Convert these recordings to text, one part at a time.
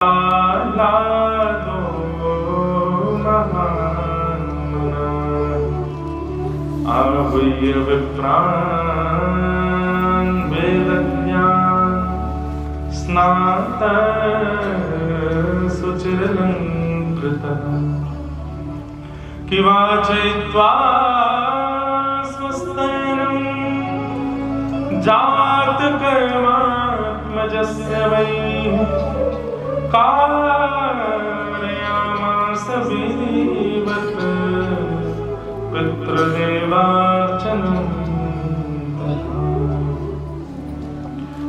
लालो महान आहूय विप्रान् वेदज्ञान स्नातः सुचिरलङ्कृतः किवाचयित्वा स्वस्तेन जातकर्मात्मजस्य वै कारयामास विधिवत् पितृदेवार्चनम्।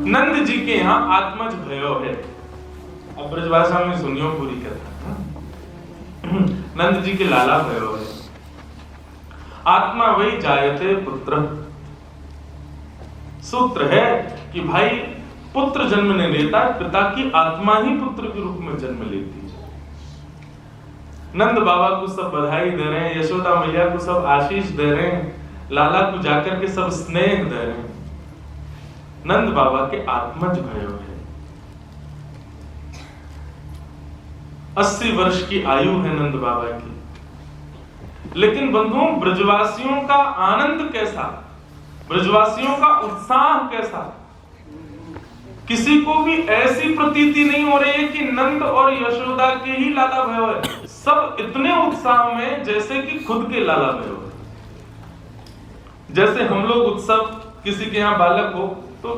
नंद जी के यहाँ आत्मज भयो है। अब ब्रजभाषा में सुनियो पूरी कथा। नंद जी के लाला भयो है। आत्मा वही जायते पुत्र। सूत्र है कि भाई पुत्र जन्म नहीं लेता, पिता की आत्मा ही पुत्र के रूप में जन्म लेती है। नंद बाबा को सब बधाई दे रहे हैं, यशोदा मैया को सब आशीष दे रहे हैं, लाला को जाकर के सब स्नेह दे रहे हैं। नंद बाबा के आत्मज भयो है। 80 वर्ष की आयु है नंद बाबा की। लेकिन बंधुओं, ब्रजवासियों का आनंद कैसा, ब्रजवासियों का उत्साह कैसा। किसी को भी ऐसी प्रतीति नहीं हो रही है कि नंद और यशोदा के ही लाला भयो है। सब इतने उत्साह में जैसे कि खुद के लाला भयो है। जैसे हम लोग उत्सव, किसी के यहाँ बालक हो तो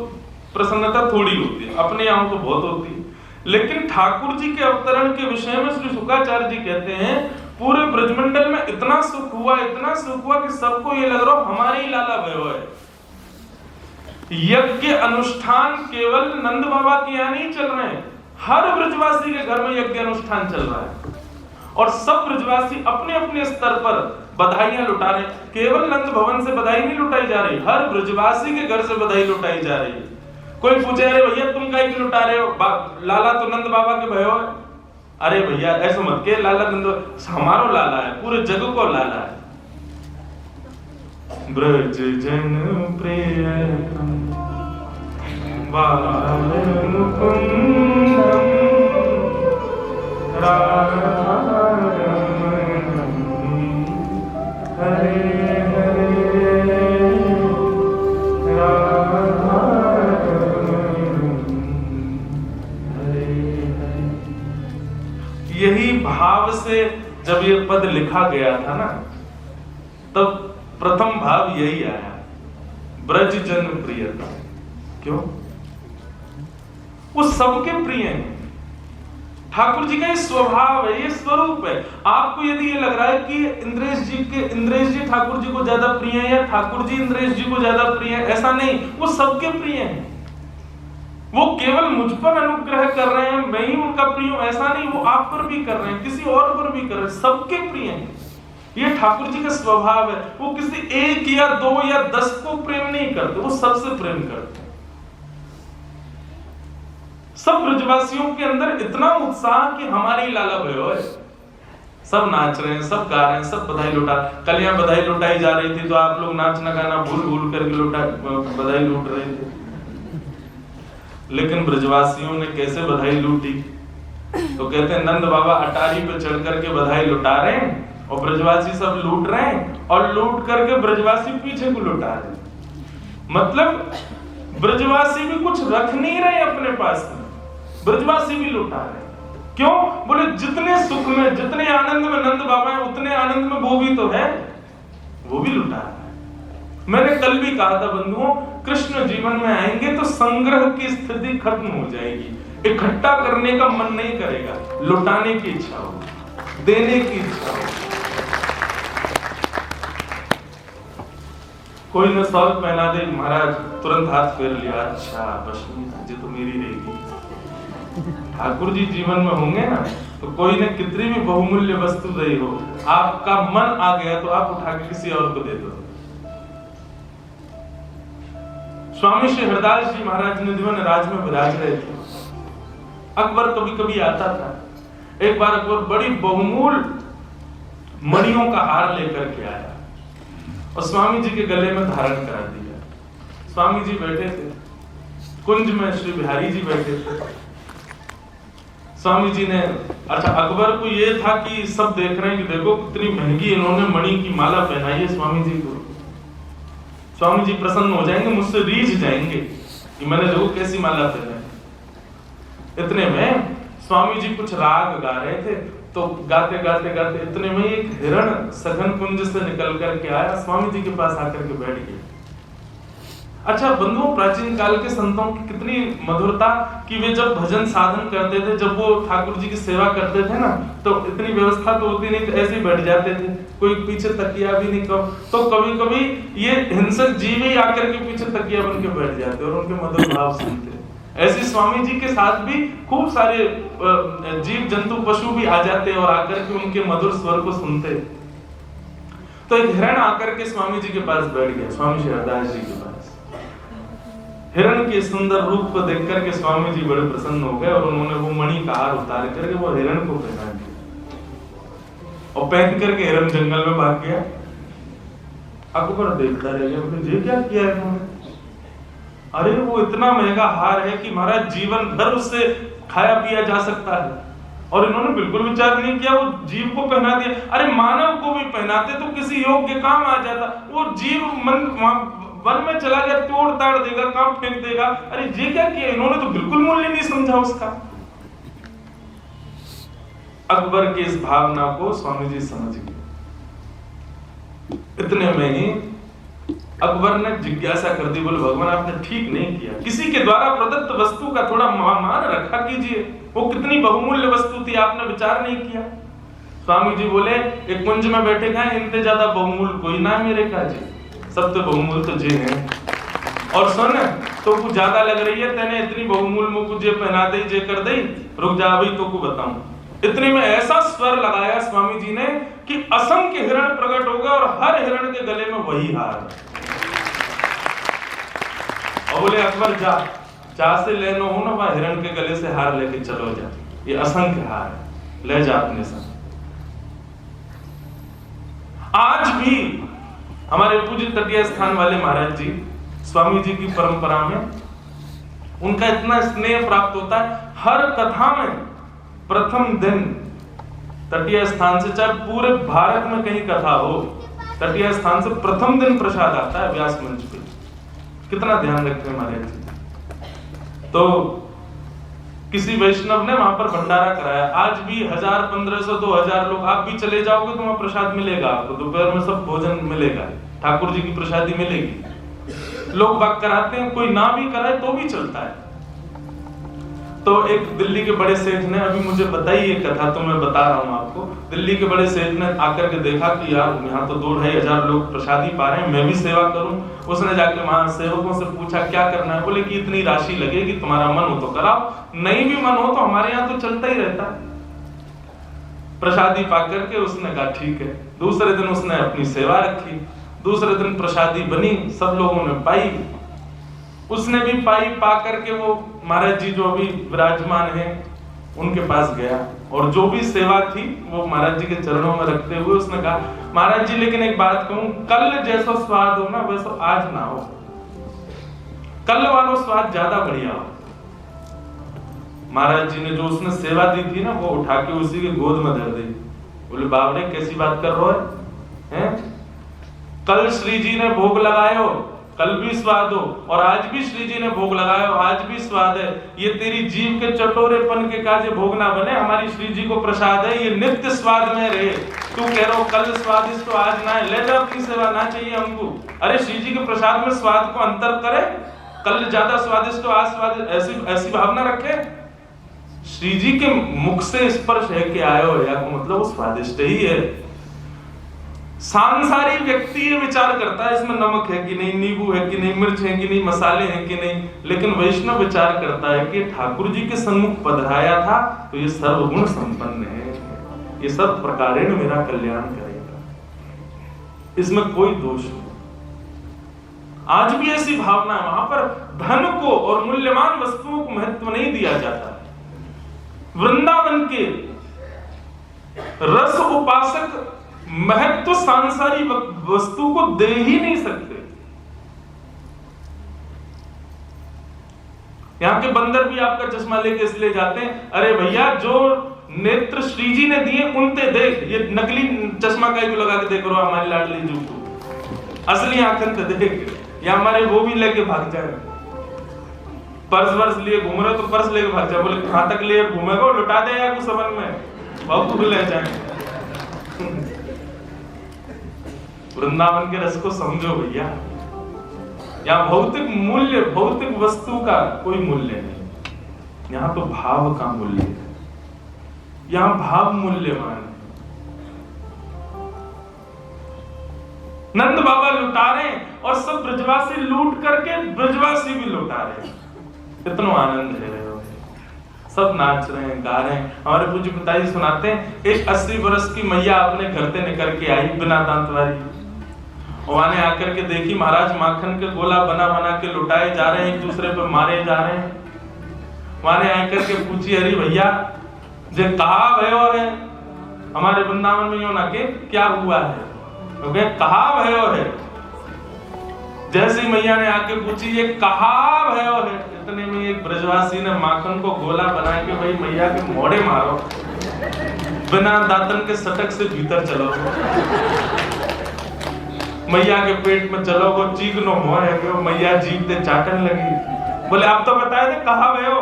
प्रसन्नता थोड़ी होती है, अपने यहाँ तो बहुत होती है। लेकिन ठाकुर जी के अवतरण के विषय में श्री शुक्राचार्य जी कहते हैं पूरे ब्रजमंडल में इतना सुख हुआ कि सबको ये लग रहा हमारे ही लाला भयो है। यज्ञ अनुष्ठान केवल नंद बाबा के यहाँ नहीं चल रहे हैं, हर ब्रजवासी के घर में यज्ञ अनुष्ठान चल रहा है और सब ब्रजवासी अपने अपने स्तर पर बधाइयां लुटा रहे हैं। केवल नंद भवन से बधाई नहीं लुटाई जा रही, हर ब्रजवासी के घर से बधाई लुटाई जा रही है। कोई पूछे अरे भैया तुम काहे की लुटा रहे हो, लाला तो नंद बाबा के भयो है। अरे भैया ऐसा मत के, लाला नंद हमारो लाला है, पूरे जग को लाला है। ब्रज जन प्रिय मुकुंदम हरे यही भाव से जब ये पद लिखा गया था ना, तब प्रथम भाव यही आया, ब्रज जन प्रियता। क्यों? वो सबके प्रिय हैं। ठाकुर जी का ये स्वभाव है, ये स्वरूप है। आपको यदि ये लग रहा है कि इंद्रेश जी ठाकुर जी को ज्यादा प्रिय है या ठाकुर जी इंद्रेश जी को ज्यादा प्रिय है, ऐसा नहीं, वो सबके प्रिय हैं। वो केवल मुझ पर अनुग्रह कर रहे हैं, मैं ही उनका प्रिय हूं, ऐसा नहीं, वो आप पर भी कर रहे हैं, किसी और पर भी कर रहे हैं, सबके प्रिय हैं। ये ठाकुर जी का स्वभाव है। वो किसी एक या दो या 10 को प्रेम नहीं करते, वो सबसे प्रेम करते हैं। सब ब्रजवासियों के अंदर इतना उत्साह कि हमारे ही लाला भयो है। सब नाच रहे हैं, सब गा रहे हैं, सब बधाई लुटा। कल यहाँ बधाई लुटाई जा रही थी तो आप लोग नाचना गाना भूल करके बधाई लूट रहे थे। लेकिन ब्रजवासियों ने कैसे बधाई लूटी? तो कहते हैं नंद बाबा अटारी पे चढ़ करके बधाई लुटा रहे हैं और ब्रजवासी सब लूट रहे हैं, और लूट करके ब्रजवासी पीछे को लुटा रहे हैं। मतलब ब्रजवासी भी कुछ रख नहीं रहे अपने पास में, ब्रजवासी भी लुटा रहे हैं। क्यों? बोले जितने सुख में, जितने आनंद में नंद बाबा है, उतने आनंद में वो भी तो है, वो भी लुटा रहा है। मैंने कल भी कहा था बंधुओं, कृष्ण जीवन में आएंगे तो संग्रह की स्थिति खत्म हो जाएगी। इकट्ठा करने का मन नहीं करेगा, लुटाने की इच्छा होगी, देने की इच्छा होगी। कोई न सॉल पहना दे, महाराज तुरंत हाथ फेर लिया, अच्छा पश्चिमी जी तो मेरी रहेगी। ठाकुर जी जीवन में होंगे ना तो कोई ने कितनी भी बहुमूल्य वस्तु दे हो, आपका मन आ गया तो आप उठा के किसी और को दे दो। स्वामी श्री हरदास जी महाराज निधिवन राज में विराज रहे थे। अकबर कभी कभी आता था। एक बार अकबर बड़ी बहुमूल्य मणियों का हार लेकर के आया और स्वामी जी के गले में धारण करा दिया। स्वामी जी बैठे थे, कुंज में श्री बिहारी जी बैठे थे। स्वामी जी ने, अच्छा अकबर को ये था कि सब देख रहे हैं कि देखो कितनी महंगी इन्होंने मणि की माला पहनाई है स्वामी जी को, स्वामी जी प्रसन्न हो जाएंगे, मुझसे रीझ जाएंगे कि मैंने देखो कैसी माला पहनाई। इतने में स्वामी जी कुछ राग गा रहे थे, तो गाते गाते गाते इतने में एक हिरण सघन कुंज से निकल करके आया, स्वामी जी के पास आकर के बैठ गया। अच्छा बंधुओं, प्राचीन काल के संतों की कितनी मधुरता कि वे जब भजन साधन करते थे, जब वो ठाकुर जी की सेवा करते थे ना, तो इतनी व्यवस्था तो होती नहीं, तो ऐसे ही बैठ जाते थे, कोई पीछे तकिया भी नहीं, तो कभी कभी ये हिंसक जीव ही आकर के पीछे तकिया बन के बैठ जाते और उनके मधुर भाव सुनते। ऐसे स्वामी जी के साथ भी खूब सारे जीव जंतु पशु भी आ जाते और आकर के उनके मधुर स्वर को सुनते। तो एक हिरण आकर के स्वामी जी के पास बैठ गया, स्वामी श्रीहरदास जी के पास। हिरण के सुंदर रूप को देख करके स्वामी जी बड़े प्रसन्न हो गए और उन्होंने वो मणि का हार उतार करके वो हिरण को पहना दिया और पहन करके हिरण जंगल में भाग गया। अकबर देखता रह गया, बोले ये क्या किया है इन्होंने? अरे वो इतना महंगा हार है कि महाराज जीवन भर उससे खाया पिया जा सकता है, और इन्होंने बिल्कुल विचार नहीं किया, वो जीव को पहना दिया। अरे मानव को भी पहनाते तो किसी योग्य काम आ जाता, वो जीव मन वन में चला गया, तोड़ ताड़ देगा, काम फेंक देगा। अरे ये क्या किया इन्होंने, तो बिल्कुल मूल्य नहीं समझा उसका। अकबर की इस भावना को स्वामी जी समझ गए। इतने में ही अकबर ने जिज्ञासा कर दी, बोले भगवान आपने ठीक नहीं किया, किसी के द्वारा प्रदत्त वस्तु का थोड़ा मान रखा कीजिए, वो कितनी बहुमूल्य वस्तु थी, आपने विचार नहीं किया। स्वामी जी बोले एक कुंज में बैठे गए, इनसे ज्यादा बहुमूल्य कोई ना मेरे का जी, सब तो बहुमूल्य तो जे है। और सुन, तो कुछ ज्यादा लग रही है, तेने इतनी बहुमूल्य मुझको जे पहना दे, जे कर दे, रुक जा अभी तो को बताऊं। इतने में ऐसा स्वर लगाया स्वामी जी ने कि असंख्य हिरण प्रकट हो गए और हर हिरण के गले में वही हार। और बोले अकबर जा, जहां से लेना हो ना वह हिरण के गले से हार लेके चलो जा, ये असंख्य हार है, ले जा अपने संग। आज भी हमारे पूज्य तटीय स्थान वाले महाराज जी, स्वामी जी की परंपरा में उनका इतना स्नेह प्राप्त होता है, हर कथा में प्रथम दिन तटीय स्थान से, चाहे पूरे भारत में कहीं कथा हो, तटीय स्थान से प्रथम दिन प्रसाद आता है व्यास मंच पे। कितना ध्यान रखते हैं महाराज जी। तो किसी वैष्णव ने वहां पर भंडारा कराया, आज भी 1000, 1500, 2000 लोग, आप भी चले जाओगे तो वहां प्रसाद मिलेगा आपको, दोपहर में सब भोजन मिलेगा, ठाकुर जी की प्रसादी मिलेगी। लोग बात कराते हैं, कोई ना भी कराए तो भी चलता है। तो एक दिल्ली के बड़े सेठ ने अभी मुझे बताई ये कथा, तो मैं बता रहा हूँ आपको। दिल्ली के बड़े सेठ ने आकर के देखा कि यार यहाँ तो 2-2,500 लोग प्रसादी पा रहे हैं, मैं भी सेवा करूं। उसने जाके वहां सेवकों से पूछा क्या करना है, बोले कि इतनी राशि लगेगी, तुम्हारा मन हो तो कराओ, नहीं भी मन हो तो हमारे यहाँ तो चलता ही रहता है। प्रसादी पा करके उसने कहा ठीक है। दूसरे दिन उसने अपनी सेवा रखी, दूसरे दिन प्रसादी बनी, सब लोगों ने पाई, उसने भी पाई। पा करके वो महाराज जी जो अभी विराजमान है उनके पास गया और जो भी सेवा थी वो महाराज जी के चरणों में रखते हुए उसने कहा महाराज जी लेकिन एक बात कहूं, कल जैसा स्वाद हो ना वैसा आज ना हो, कल वाला स्वाद ज्यादा बढ़िया हो। महाराज जी ने जो उसने सेवा दी थी ना वो उठा के उसी के गोद में धर दी। बोले बावड़े कैसी बात कर रहे हैं? कल श्री जी ने भोग लगाए हो, कल भी स्वाद हो, और आज भी श्री जी ने भोग लगाया हो, आज भी स्वाद है। ये तेरी जीव के चटोरेपन के काजे भोग ना बने, हमारी श्री जी को प्रसाद है, ये नित्य स्वाद में रहे। तू कह रहा हो कल स्वादिष्ट तो आज ना है, ले जा अपनी सेवा, ना चाहिए हमको। अरे श्री जी के प्रसाद में स्वाद को अंतर करे, कल ज्यादा स्वादिष्ट तो आज स्वादिष्ट, ऐसी भावना रखे। श्री जी के मुख से स्पर्श है कि आयो या मतलब वो स्वादिष्ट ही है। सांसारी व्यक्ति ये विचार करता है इसमें नमक है कि नहीं, नींबू है कि नहीं, मिर्च है कि नहीं, मसाले हैं कि नहीं, लेकिन वैष्णव विचार करता है कि ठाकुर जी के सन्मुख पधराया था तो ये सर्वगुण संपन्न है, ये सब प्रकारेण मेरा कल्याण करेगा, इसमें कोई दोष नहीं। आज भी ऐसी भावना है, वहां पर धन को और मूल्यवान वस्तुओं को महत्व नहीं दिया जाता। वृंदावन के रस उपासक महत्व सांसारी वस्तु को दे ही नहीं सकते। यहाँ के बंदर भी आपका चश्मा लेके इसलिए जाते हैं, अरे भैया जो नेत्र श्री जी ने दिए उनते देख, ये नकली चश्मा का ही लगा के देख रहा हमारी लाडली जूठू, असली आंखन ते देख, या हमारे वो भी लेके भाग जाए। पर्स वर्स लिए घूम रहे तो पर्स लेके भाग जाए, बोले कहां तक लिए घूमेगा, लुटा दे या कुछ समझ में बहुत दूर ले जाए। वृंदावन के रस को समझो भैया, यहाँ भौतिक मूल्य, भौतिक वस्तु का कोई मूल्य नहीं, यहाँ तो भाव का मूल्य है, यहाँ भाव मूल्यवान है। नंद बाबा लुटा रहे और सब ब्रजवासी लूट करके ब्रजवासी भी लुटा रहे, इतना आनंद ले रहे हो, सब नाच रहे हैं, गा रहे हैं। हमारे पूज्य पिताजी सुनाते हैं, एक 80 वर्ष की मैया अपने घर से निकल के आई बिना दांत वाली, वहां आकर के देखी महाराज माखन के गोला बना बना के लुटाए जा रहे हैं, एक दूसरे पे मारे जा रहे हैं। वहां आकर के पूछी, अरे भैया जे कहा भयो है, हमारे वृंदावन में यो ना के क्या हुआ है, क्योंकि कहा भयो है। जैसी मैया ने आके पूछी ये कहा भयो है, इतने में एक ब्रजवासी ने माखन को गोला बना के भाई मैया के मोड़े मारो, बिना दातन के सटक से भीतर चलो, मैया के पेट में चलो, वो चीखनो मोह गयो, मैया जीभ ते चाटन लगी। बोले अब तो बताए थे कहा भयो,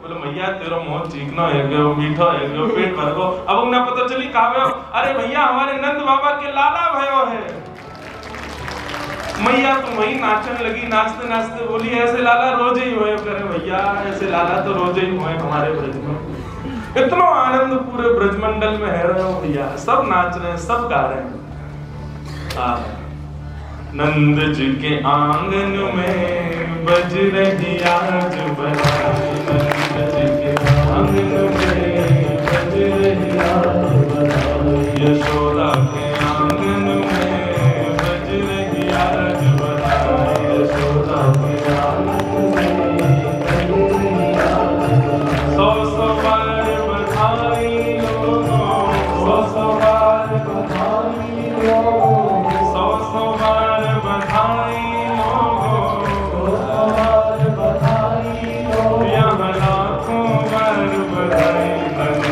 बोले मैया तेरो मुंह चीखनो है गयो, मीठो है गयो, पेट भर गयो। अब उन्हें पता चली कहा भयो, अरे भैया हमारे नंद बाबा के लाला भयो है। मैया तो वही नाचने लगी, नाचते नाचते बोली ऐसे लाला रोज ही होए करे भैया, ऐसे लाला तो रोज ही होए हमारे ब्रज में। इतना आनंद पूरे ब्रजमंडल में है रहे हो भैया, सब नाच रहे हैं, सब गा रहे हैं। नंद जी के आंगन में बज रही आज बधाई, नंद जी के आंगन में बज रही आज बधाई, यशोदा के आंगन में बज रही आज बधाई, यशोदा के आंगन में बज रही आज बधाई। 100 बार बधाई लोगों, 100 बार बधाई लोगों, 100 बार बधाई लोगों, 100 बार बधाई लोगों, यहाँ लाखों बार बधाई।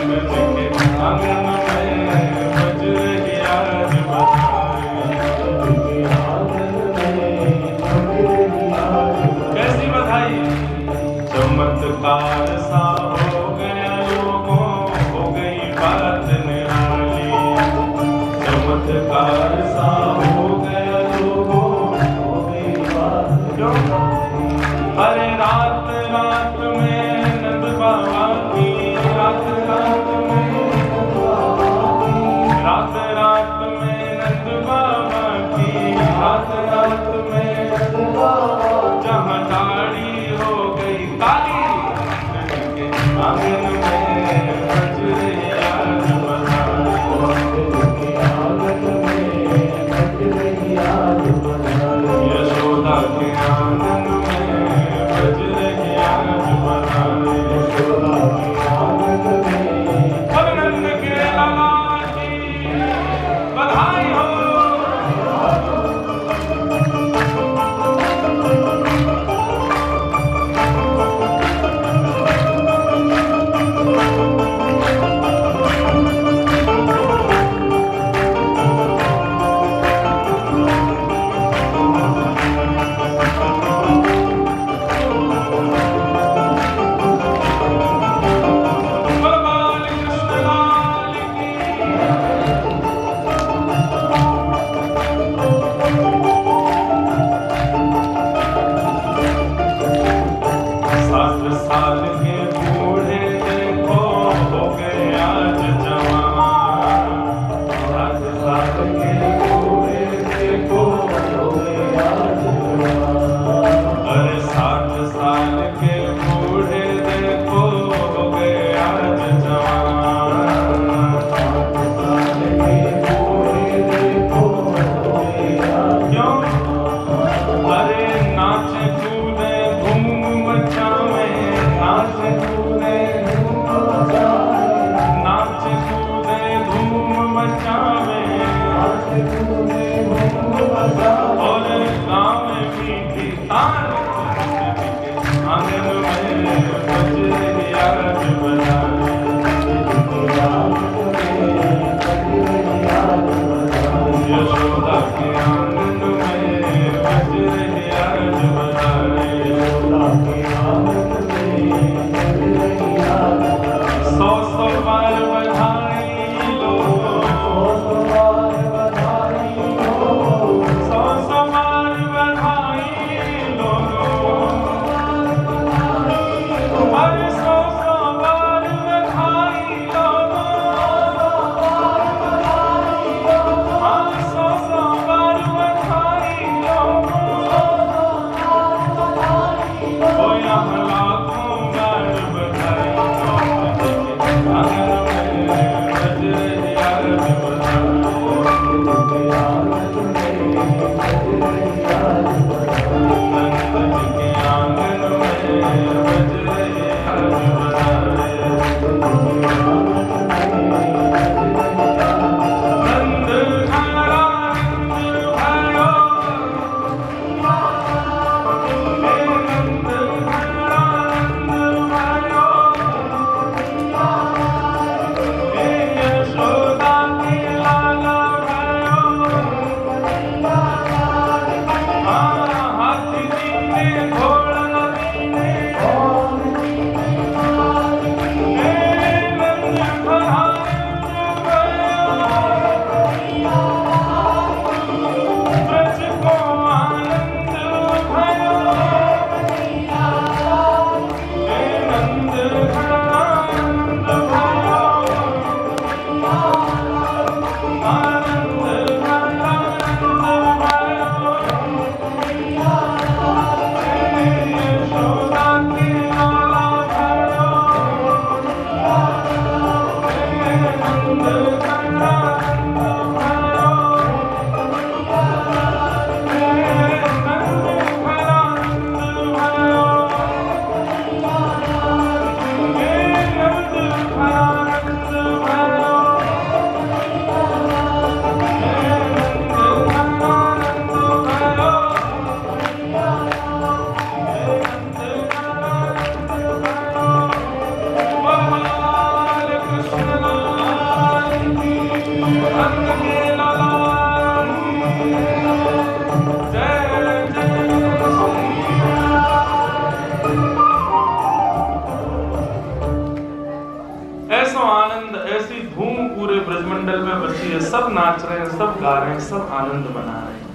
सब नाच रहे हैं, सब गा रहे हैं, सब आनंद मना रहे हैं।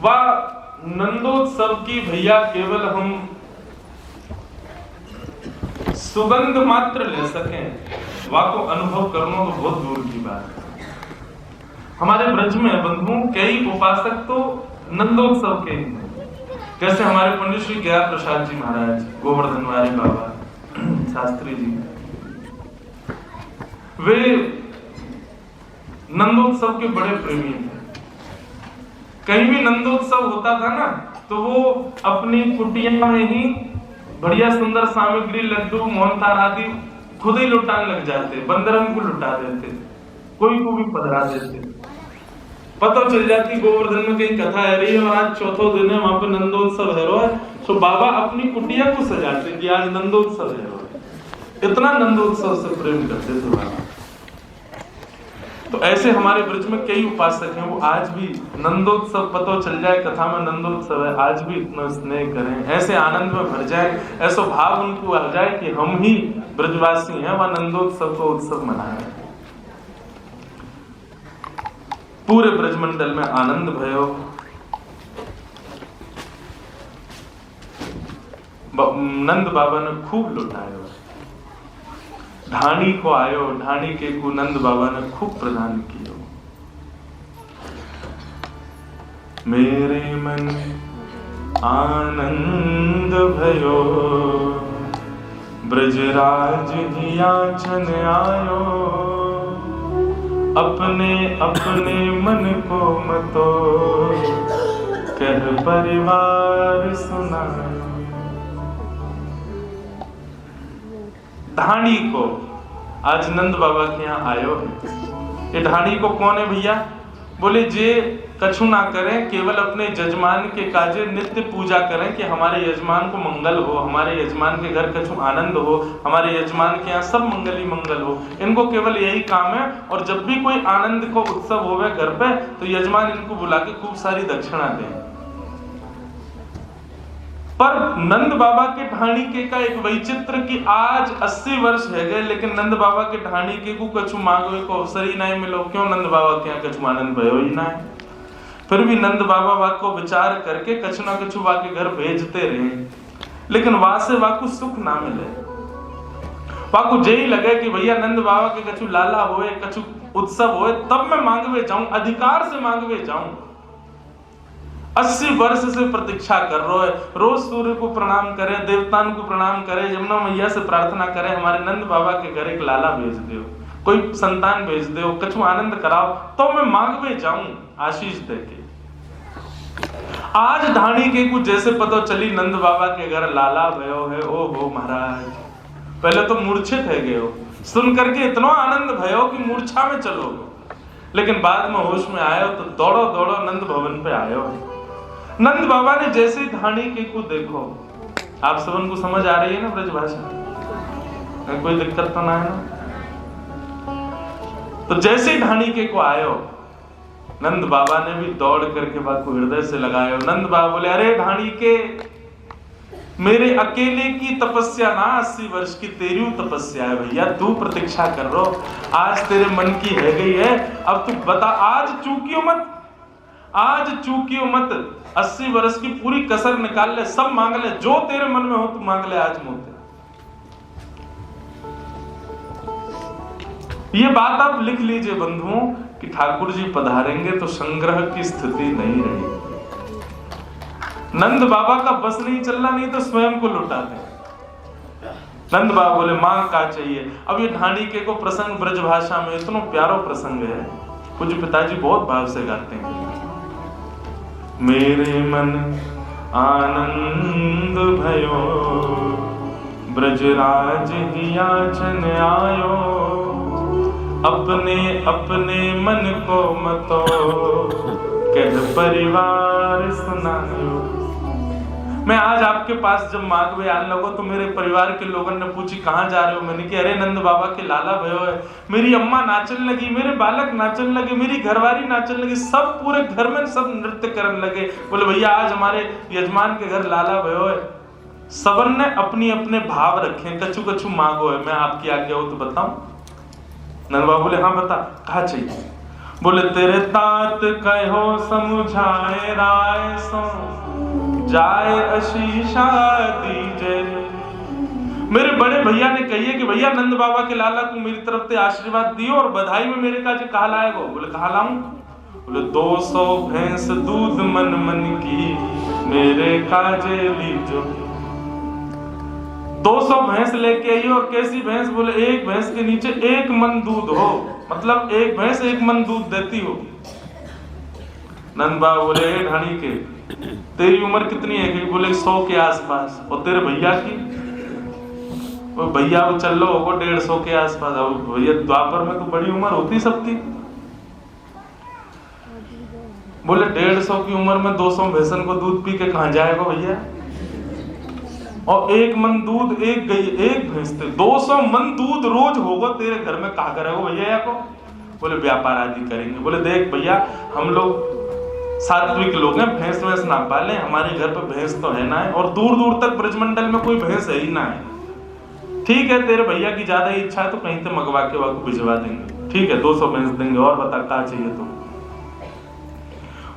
वाह नंदोत्सव की भैया केवल हम सुगंध मात्र ले सकें, वाह को अनुभव करना तो बहुत दूर की बात है। हमारे ब्रज में बंधुओं कई उपासक तो नंदोत्सव के हैं, जैसे हमारे पंडित श्री ज्ञान प्रसाद जी महाराज, गोवर्धन वाले बाबा शास्त्री जी, वे नंदोत्सव के बड़े प्रेमी थे। कहीं भी नंदोत्सव होता था ना, तो वो अपनी कुटिया में ही बढ़िया सुंदर सामग्री, लड्डू, मोहनथाल आदि खुद ही लुटाने लग जाते, बंदरन को लुटा देते, कोई को भी पधरा देते। पता चल जाती गोवर्धन में कहीं कथा है रही है और आज चौथा दिन है, वहां पे नंदोत्सव है, तो बाबा अपनी कुटिया को सजाते कि आज नंदोत्सव है। इतना नंदोत्सव से प्रेम करते थे बाबा। तो ऐसे हमारे ब्रज में कई उपासक हैं, वो आज भी नंदोत्सव, पता चल जाए कथा में नंदोत्सव है, आज भी इतना स्नेह करें, ऐसे आनंद में भर जाए, ऐसा भाव उनको आ जाए कि हम ही ब्रजवासी हैं, वह नंदोत्सव को उत्सव मनाएं। पूरे ब्रजमंडल में आनंद भयो। नंद बाबा ने खूब लुटायो, ढाणी को आयो, ढाणी के को नंद बाबा ने खूब प्रदान कियो। मेरे मन आनंद भयो, ब्रजराज याचन आयो, अपने अपने मन को मतो कह परिवार सुनायो। ढाणी को आज नंद बाबा के यहाँ आयो है। ये ढाणी को कौन है भैया? बोले जे कछु ना करें, केवल अपने यजमान के काजे नित्य पूजा करें कि हमारे यजमान को मंगल हो, हमारे यजमान के घर कछु आनंद हो, हमारे यजमान के यहाँ सब मंगल ही मंगल हो। इनको केवल यही काम है, और जब भी कोई आनंद को उत्सव होवे घर पे, तो यजमान इनको बुला के खूब सारी दक्षिणा दें। पर नंद बाबा के ढाणी के का एक वैचित्र कि आज 80 वर्ष है गए, लेकिन नंद बाबा के ढाणी के को कछु मांगवे को अवसर ही नहीं मिलो। क्यों? नंद बाबा के यहाँ कछु आनंद भयो ही ना है। फिर भी नंद बाबा वाक को विचार करके कछु ना कछु वाक के घर भेजते रहे, लेकिन वहां से वाक को सुख ना मिले। वाक को यही लगे कि भैया नंद बाबा के कछु लाला होए, कछु उत्सव होए, तब मैं मांगवे जाऊं, अधिकार से मांगवे जाऊं। 80 वर्ष से प्रतीक्षा कर रहा है, रोज सूर्य को प्रणाम करे, देवताओं को प्रणाम करे, यमुना मैया से प्रार्थना करे, हमारे नंद बाबा के घर एक लाला भेज दो, कोई संतान भेज दो, कछु आनंद कराओ, तो मैं मांगवे जाऊं आशीष देके। आज ढाणी के कुछ जैसे पता चली नंद बाबा के घर लाला भयो है, ओ हो महाराज, पहले तो मूर्छित है गए हो, सुन करके इतना आनंद भयो कि मूर्छा में चलो, लेकिन बाद में होश में आयो तो दौड़ो दौड़ो नंद भवन पे आयो। नंद बाबा ने जैसे ढाणी के को देखो, आप सबन को समझ आ रही है ना ब्रज भाषा, कोई दिक्कत तो ना है ना? तो जैसे ढाणी के को आयो, नंद बाबा ने भी दौड़ करके बात को हृदय से लगायो। नंद बाबा बोले, अरे ढाणी के, मेरे अकेले की तपस्या ना 80 वर्ष की तेरी तपस्या है भैया, तू प्रतीक्षा कर रो, आज तेरे मन की है गई है, अब तू बता, आज चूकियो मत, आज चूकियो मत, 80 वर्ष की पूरी कसर निकाल ले, सब मांग ले, जो तेरे मन में हो तू मांग ले आज मुझसे। ये बात आप लिख लीजिए बंधुओं कि ठाकुर जी पधारेंगे तो संग्रह की स्थिति नहीं रहेगी। नंद बाबा का बस नहीं चलना, नहीं तो स्वयं को लुटा दे। नंद बाबा बोले माँ का चाहिए। अब ये ढांढिके को प्रसंग ब्रज भाषा में इतना प्यारा प्रसंग है, पूज्य पिताजी बहुत भाव से गाते हैं। मेरे मन आनंद भयो, ब्रजराज ही याचन आयो, अपने अपने मन को मतो, कह परिवार सुनायो। मैं आज आपके पास जब माघ आने लगो तो मेरे परिवार के लोगों ने पूछी कहाँ जा रहे हो। मैंने कहा अरे नंद बाबा के लाला भयो है। मेरी अम्मा नाचने लगी, मेरे बालक नाचने लगे, मेरी घरवारी नाचने लगी, सब पूरे घर में सब नृत्य करने लगे। बोले भैया आज हमारे यजमान के घर लाला भयो है। सबन ने अपनी अपने भाव रखे, कछु कछु मांगो है, मैं आपकी आज्ञा हो तो बताऊं। नंद बाबा बोले हाँ बता, कहा चाहिए। बोले तेरे तात कहो समझाए राय सो, जाए आशीषा दीजे। मेरे बड़े भैया ने कहिए कि भैया नंद बाबा के लाला को मेरी तरफ से आशीर्वाद दियो और बधाई में मेरे काजे कहा लाएगो। बोले कहा लाऊं। बोले 200 भैंस दूध मन मन की मेरे काजे लीजो। 200 भैंस लेके आई और कैसी भैंस। बोले एक भैंस के नीचे 1 मन दूध हो, मतलब एक भैंस 1 मन दूध देती हो। नंद बाबा बोले ढाणी के तेरी उम्र कितनी है। बोले 100 के आसपास। और तेरे भैया की। वो भैया वो चल लो होगा 150 के आसपास। भैया द्वापर में तो बड़ी उम्र होती सबकी। बोले 150 की उम्र में 200 भैंसन को दूध पी के कहां जाएगा भैया। और 1 मन दूध एक भैंस थे। 200 मन दूध रोज होगा तेरे घर में, कहा करेगा भैया को। बोले व्यापार आदि करेंगे। बोले देख भैया हम लोग सात्विक लोग हैं, भैंस वैंस ना पाले, हमारे घर पर भैंस तो है ना है, और दूर दूर तक ब्रजमंडल में कोई भैंस है ही ना है। ठीक है तेरे भैया की ज्यादा इच्छा है तो कहीं से मंगवा के वाको भिजवा देंगे। ठीक है 200 भैंस देंगे। और बता क्या चाहिए तुम।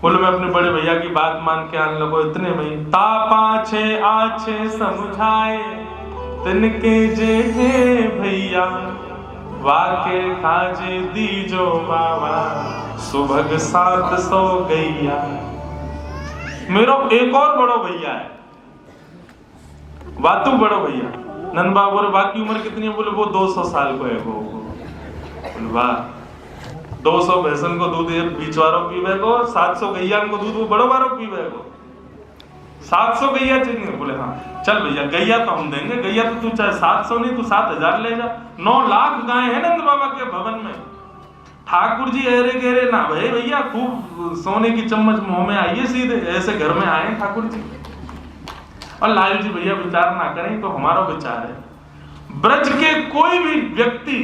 बोले मैं अपने बड़े भैया की बात मान के आने लगो। इतने में तापाछे आछे समझाए, तिनके जे हे भैया, वाके खाजे दीजो बाबा, सुभग 700 गैया। मेरा एक और बड़ो भैया है, वातु बड़ो भैया। नंद बाबा बोले बाकी उम्र कितनी है। बोले वो 200 साल को है। वो वाह 200 भैंसन को दूध बीचवारो पीवे को, 700 गैया को दूध वो बड़ो बारो पीवे को। 700 गैया चाहिए। बोले हाँ चल भैया गैया तो हम देंगे। गैया तो तू चाहे 700 नहीं तू 7000 ले जा। 9 लाख गाय है नंद बाबा के भवन में। ठाकुर जी अरे गहरे ना भाई भैया खूब सोने की चम्मच मुंह में आइए, सीधे ऐसे घर में आए ठाकुर जी। और लाल जी भैया विचार ना करें तो हमारा विचार है, ब्रज के कोई भी व्यक्ति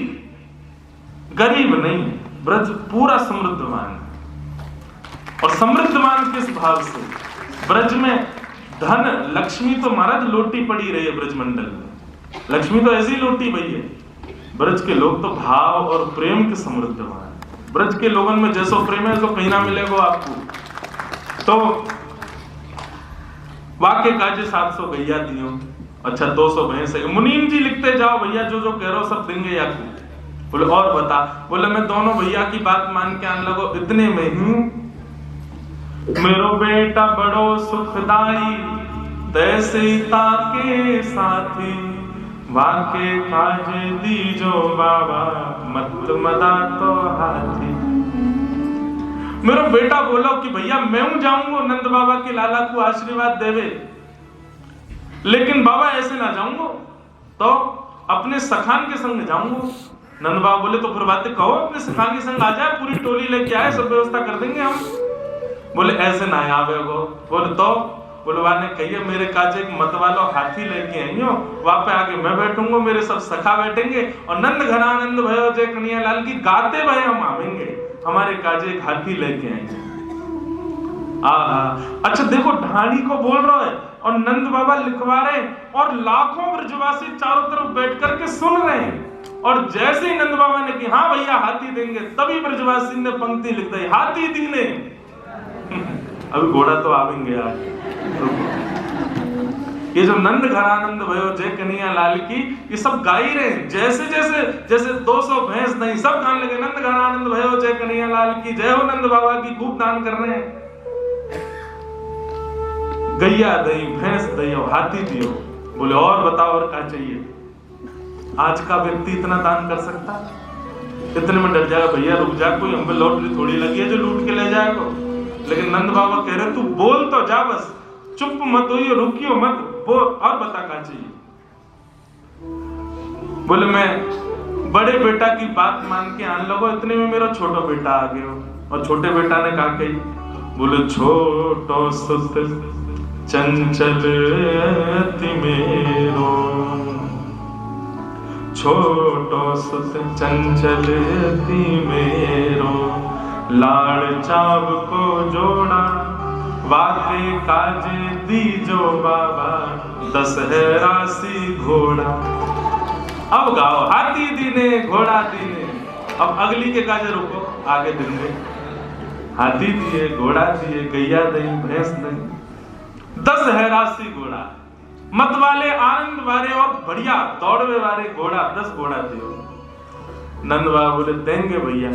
गरीब नहीं, ब्रज पूरा समृद्धवान है। और समृद्धवान किस भाव से। ब्रज में धन लक्ष्मी तो महाराज लोटी पड़ी रही है ब्रजमंडल में। लक्ष्मी तो ऐसी लोटी भई है। ब्रज के लोग तो भाव और प्रेम के समृद्धवान है। ब्रज के लोगों में जैसो प्रेम है तो कहीं ना मिलेगा आपको। तो वाक्य काजे 700 गैया दियो। अच्छा 200 भैंस है। मुनीम जी लिखते जाओ भैया जो जो कह रहे हो सब देंगे आपको। बोले और बता। बोले मैं दोनों भैया की बात मान के आने लगो। इतने में ही मेरो बेटा बड़ो सुखदाई, तैसे ताके साथी, वाके काजे दीजो बाबा, मत मदा तो हाथी। मेरा बेटा बोलो कि भैया मैं जाऊंगा नंद बाबा के लाला को आशीर्वाद देवे, लेकिन बाबा ऐसे ना जाऊंगा तो अपने सखान के संग जाऊंगा। नंद बाबा बोले तो फिर बातें कहो, अपने सखान के संग आ जाए, पूरी टोली लेके आए, सब व्यवस्था कर देंगे हम। बोले ऐसे ना आवे गो। बोले तो बोले वाने कहिए मेरे काजे एक मत वालो हाथी लेके आई हो, वहां पे आके मैं बैठूंगा, मेरे सब सखा बैठेंगे और नंद घनानंद भयो जय कन्हैया लाल की गाते भय हम आवेंगे, हमारे काजे एक हाथी लेके आएंगे। अच्छा देखो ढाणी को बोल रहा है और नंद बाबा लिखवा रहे और लाखों ब्रजवासी चारों तरफ बैठ करके सुन रहे हैं। और जैसे ही नंद बाबा ने कि हाँ भैया हाथी देंगे, तभी ब्रजवासी ने पंक्ति लिख दी, हाथी दीने। अभी घोड़ा तो आवेंगे यार। ये जो नंद घनानंद भयो जय कन्हैया लाल की, ये सब गा ही रहे हैं। जैसे जैसे जैसे 200 भैंस नहीं, सब गाने लगे नंद घनानंद भयो जय कन्हैया लाल की जय हो, नंद बाबा की खूब दान कर रहे हैं। गैया दई, भैंस दई, हाथी दियो। बोले और बताओ और क्या चाहिए। आज का व्यक्ति इतना दान कर सकता है? इतने में डर जाएगा, भैया रुक जा, कोई हम पे लॉटरी थोड़ी लगी है जो लूट के ले जाएगा। लेकिन नंद बाबा कह रहे तू बोल तो जा, बस चुप मत होइयो, रुकियो मत, बोल और बता क्या चाहिए। बोले मैं बड़े बेटा की बात मान के आने लगो, इतने में मेरा छोटा बेटा आ गया। और छोटे बेटा ने कहा कही, बोले छोटो सुत चंचल अति मेरो, छोटो सुत चंचल अति मेरो, लाड़ चाव को जोड़ा वाते काजे दीजो बाबा, 10 है राशि घोड़ा। अब गाओ, हाथी दीने घोड़ा दीने। अब अगली के काजे रुको, आगे देंगे। हाथी दिए, घोड़ा दिए, गैया दई, भैंस दई, 10 है राशि घोड़ा। मत वाले, आनंद वाले और बढ़िया दौड़वे वाले घोड़ा, 10 घोड़ा दियो। नंद बाबा बोले देंगे भैया,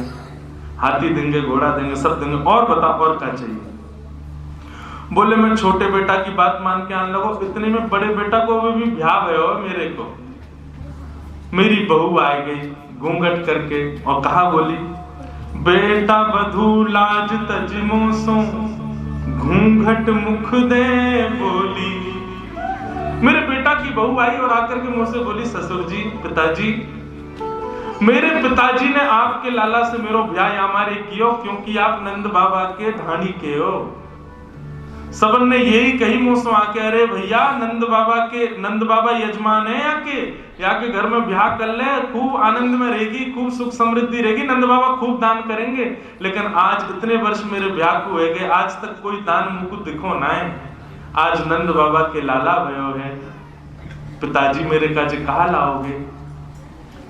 हाथी देंगे, घोड़ा देंगे, सब देंगे, और बता और क्या चाहिए। बोले मैं छोटे बेटा की बात मान के आने लगो, इतने में बड़े बेटा को भी ब्याह भयो मेरे को। मेरी बहू आ गई घूंघट करके और कहा, बोली बेटा बधू लाज तजमो सो, घूंघट मुख दे बोली। मेरे बेटा की बहू आई और आकर के मुझसे बोली, ससुर जी, पिताजी, मेरे पिताजी ने आपके लाला से मेरो ब्याह हमारे कियो, क्योंकि आप नंद बाबा के ढाणी के हो। सबन ने यही कही मुझसे आके, अरे भैया नंद बाबा यजमान है यहाँ के घर में ब्याह कर ले, खूब आनंद में रहेगी, खूब सुख समृद्धि रहेगी, नंद बाबा खूब दान करेंगे। लेकिन आज इतने वर्ष मेरे ब्याह को हुए गए, आज तक कोई दान मुझको दिखो ना है। आज नंद बाबा के लाला भयो है, पिताजी मेरे काजे कहा लाओगे।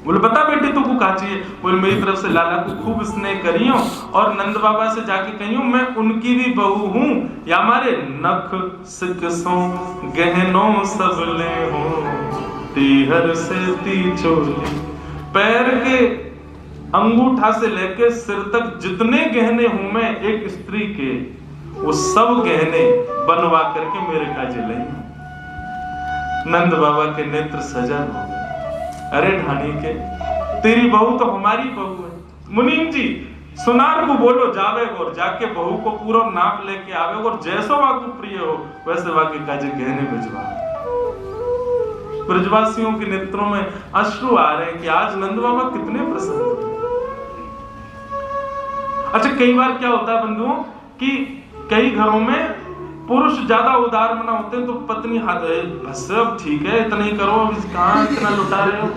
बोले बता बेटे तू को कहा चाहिए। बोले मेरी तरफ से लाला को खूब स्नेह करियो और नंद बाबा से जाके कहियो मैं उनकी भी बहू हूँ, या हमारे नख सिकसों गहनों सब ले हो, तीहर से ती चोली। पैर के अंगूठा से लेके सिर तक जितने गहने हूं मैं एक स्त्री के, वो सब गहने बनवा करके मेरे काजे ले। नंद बाबा के नेत्र सजल हो गए। अरे ढाणी के, तेरी बहू तो हमारी बहू है। मुनीम जी सुनार को बोलो जावे और जाके बहू को पूरा नाप लेके आवे और जैसो वाकु प्रिय हो वैसे वाके काजे गहने भिजवा। ब्रजवासियों के नेत्रों में अश्रु आ रहे हैं कि आज नंद बाबा कितने प्रसन्न हैं। अच्छा कई बार क्या होता है बंधुओं कि कई घरों में पुरुष ज्यादा उदार मना होते हैं तो पत्नी हाथ है, बस अब ठीक है इतना ही करो, अब कहाँ इतना लुटा रहे हो।